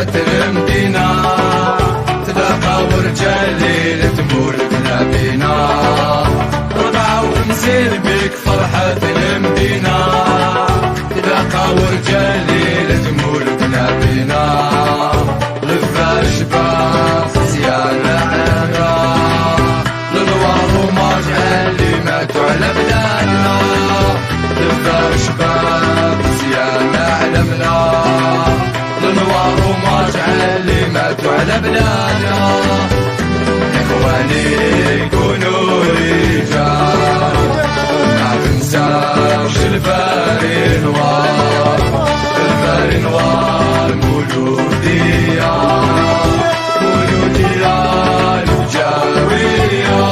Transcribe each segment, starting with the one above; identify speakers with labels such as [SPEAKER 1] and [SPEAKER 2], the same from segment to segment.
[SPEAKER 1] فرحة المدينة، تلاقى ورجال ليلة مولدنا بينا، 54 بك فرحة المدينة، تلاقى ورجال ليلة مولدنا بينا، لفا شباب زيانة عنا، للوار ومرجع اللي ماتوا على بلادنا، لفا شباب زيانة علمنا، للوار ومرجع اللي ماتوا على بلادنا، إخواني كونوا رجال ما تنساوش الفاري نوار، الفاري نوار مولودية، مولودية الجاوية.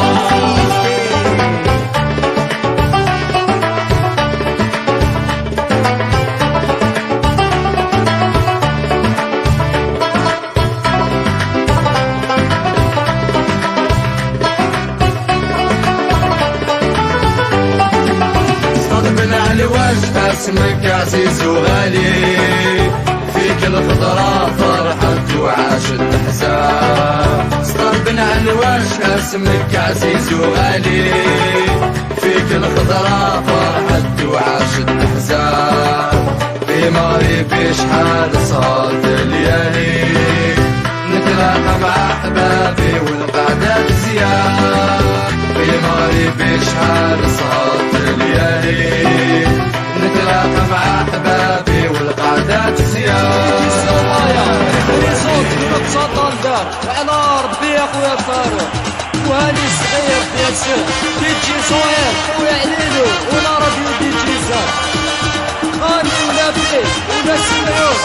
[SPEAKER 1] اسمك عزيز وغالي، فيك الخضرة فرحت وعاشت احزان، صطربنا على الوجه اسمك عزيز وغالي، فيك الخضرة فرحت وعاشت احزان، في مغربي شحال صارت الليالي، نتلاقى مع احبابي والقعدة مزيان، في مغربي شحال صارت الليالي، نتلاقى مع احبابي والقعدات زيان.
[SPEAKER 2] صوت متصدر دار على ربي يا خويا فاروق، وهاني صغير بياسر ديجي صغير خويا عليلو، ولا راديو ديجي زاد، غاني ولا بيه ولا سمعوك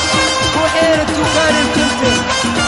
[SPEAKER 2] وحيرت وكريم كنتم.